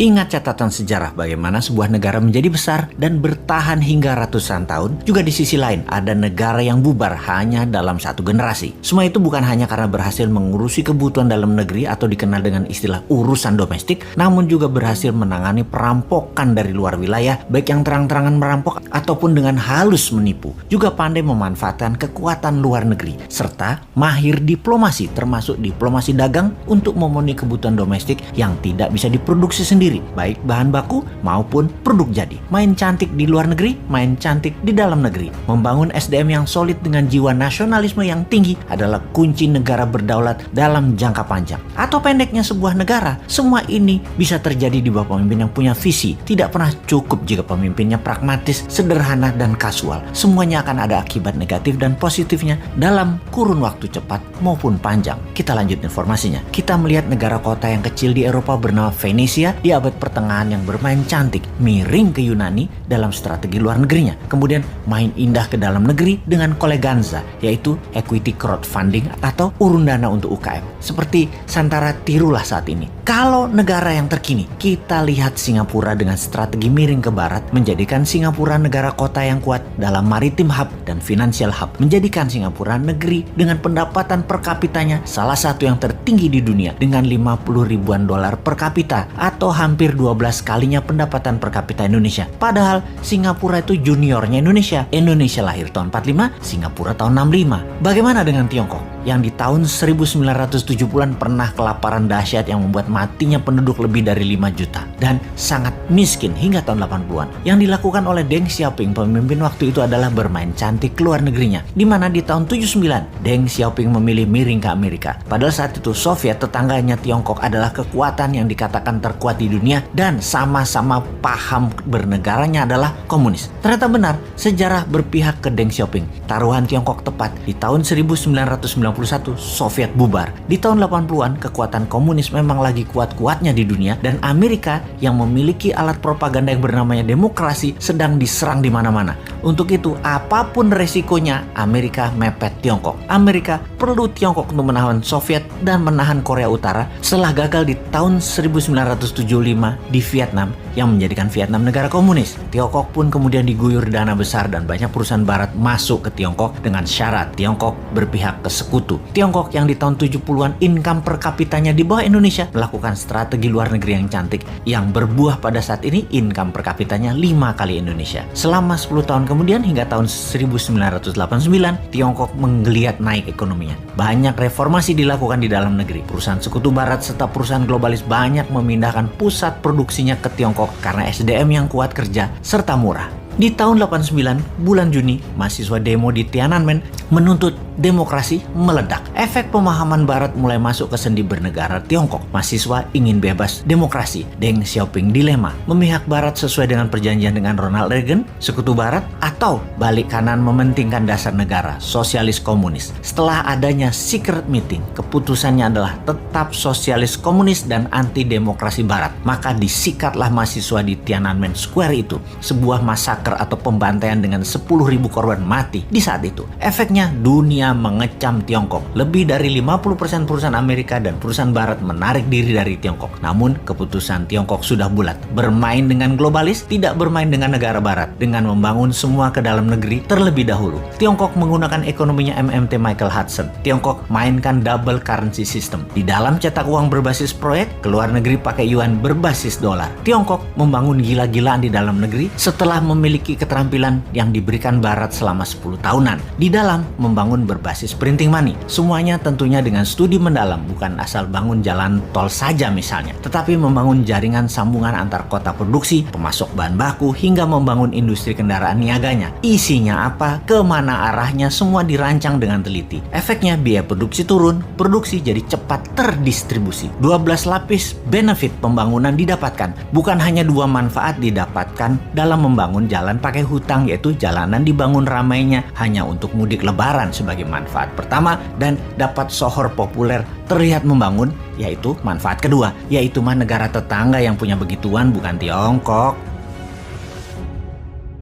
Ingat catatan sejarah bagaimana sebuah negara menjadi besar dan bertahan hingga ratusan tahun. Juga di sisi lain ada negara yang bubar hanya dalam satu generasi. Semua itu bukan hanya karena berhasil mengurusi kebutuhan dalam negeri atau dikenal dengan istilah urusan domestik, namun juga berhasil menangani perampokan dari luar wilayah, baik yang terang-terangan merampok ataupun dengan halus menipu. Juga pandai memanfaatkan kekuatan luar negeri, serta mahir diplomasi termasuk diplomasi dagang untuk memenuhi kebutuhan domestik yang tidak bisa diproduksi sendiri, baik bahan baku maupun produk jadi. Main cantik di luar negeri, main cantik di dalam negeri. Membangun SDM yang solid dengan jiwa nasionalisme yang tinggi adalah kunci negara berdaulat dalam jangka panjang. Atau pendeknya sebuah negara, semua ini bisa terjadi di bawah pemimpin yang punya visi. Tidak pernah cukup jika pemimpinnya pragmatis, sederhana, dan kasual. Semuanya akan ada akibat negatif dan positifnya dalam kurun waktu cepat maupun panjang. Kita lanjut informasinya. Kita melihat negara kota yang kecil di Eropa bernama Venesia di abad pertengahan yang bermain cantik, miring ke Yunani dalam strategi luar negerinya. Kemudian main indah ke dalam negeri dengan koleganza, yaitu equity crowdfunding atau urun dana untuk UKM. Seperti Santara tirulah saat ini. Kalau negara yang terkini, kita lihat Singapura dengan strategi miring ke barat, menjadikan Singapura negara kota yang kuat dalam maritim hub dan financial hub, menjadikan Singapura negeri dengan pendapatan per kapitanya salah satu yang tertinggi di dunia dengan 50 ribuan dolar per kapita atau hampir 12 kalinya pendapatan per kapita Indonesia. Padahal Singapura itu juniornya Indonesia. Indonesia lahir tahun 45, Singapura tahun 65. Bagaimana dengan Tiongkok yang di tahun 1970-an pernah kelaparan dahsyat yang membuat matinya penduduk lebih dari 5 juta dan sangat miskin hingga tahun 80-an. Yang dilakukan oleh Deng Xiaoping, pemimpin waktu itu adalah bermain cantik keluar negerinya, di mana di tahun 79 Deng Xiaoping memilih miring ke Amerika. Padahal saat itu Soviet, tetangganya Tiongkok, adalah kekuatan yang dikatakan terkuat di dunia dan sama-sama paham bernegaranya adalah komunis. Ternyata benar, sejarah berpihak ke Deng Xiaoping. Taruhan Tiongkok tepat di tahun 1991 Soviet bubar. Di tahun 80-an kekuatan komunis memang lagi kuat-kuatnya di dunia dan Amerika yang memiliki alat propaganda yang bernamanya demokrasi sedang diserang di mana-mana. Untuk itu, apapun resikonya, Amerika mepet Tiongkok. Amerika perlu Tiongkok untuk menahan Soviet dan menahan Korea Utara setelah gagal di tahun 1975 di Vietnam yang menjadikan Vietnam negara komunis. Tiongkok pun kemudian diguyur dana besar dan banyak perusahaan barat masuk ke Tiongkok dengan syarat Tiongkok berpihak ke sekutu. Tiongkok yang di tahun 70-an income per kapitanya di bawah Indonesia melakukan strategi luar negeri yang cantik yang berbuah pada saat ini income per kapitanya 5 kali Indonesia. Selama 10 tahun kemudian hingga tahun 1989 Tiongkok menggeliat naik ekonominya. Banyak reformasi dilakukan di dalam negeri. Perusahaan sekutu barat serta perusahaan globalis banyak memindahkan pusat produksinya ke Tiongkok karena SDM yang kuat kerja serta murah. Di tahun 89, bulan Juni, mahasiswa demo di Tiananmen menuntut demokrasi meledak. Efek pemahaman barat mulai masuk ke sendi bernegara Tiongkok. Mahasiswa ingin bebas demokrasi. Deng Xiaoping dilema, memihak barat sesuai dengan perjanjian dengan Ronald Reagan, sekutu barat, atau balik kanan mementingkan dasar negara, sosialis komunis. Setelah adanya secret meeting, keputusannya adalah tetap sosialis komunis dan anti demokrasi barat. Maka disikatlah mahasiswa di Tiananmen Square itu, sebuah massacre atau pembantaian dengan 10.000 korban mati di saat itu. Efeknya dunia mengecam Tiongkok. Lebih dari 50% perusahaan Amerika dan perusahaan barat menarik diri dari Tiongkok. Namun keputusan Tiongkok sudah bulat. Bermain dengan globalis, tidak bermain dengan negara barat. Dengan membangun semua ke dalam negeri terlebih dahulu. Tiongkok menggunakan ekonominya MMT Michael Hudson. Tiongkok mainkan double currency system. Di dalam cetak uang berbasis proyek, ke luar negeri pakai yuan berbasis dolar. Tiongkok membangun gila-gilaan di dalam negeri setelah memiliki keterampilan yang diberikan barat selama 10 tahunan. Di dalam membangun berbasis printing money. Semuanya tentunya dengan studi mendalam, bukan asal bangun jalan tol saja misalnya, tetapi membangun jaringan sambungan antar kota produksi, pemasok bahan baku, hingga membangun industri kendaraan niaganya. Isinya apa, kemana arahnya, semua dirancang dengan teliti. Efeknya biaya produksi turun, produksi jadi cepat terdistribusi. 12 lapis benefit pembangunan didapatkan. Bukan hanya 2 manfaat didapatkan dalam membangun jalan pakai hutang, yaitu jalanan dibangun ramainya hanya untuk mudik lebaran sebagai manfaat pertama dan dapat sohor populer terlihat membangun, yaitu manfaat kedua, yaitu negara tetangga yang punya begituan bukan Tiongkok.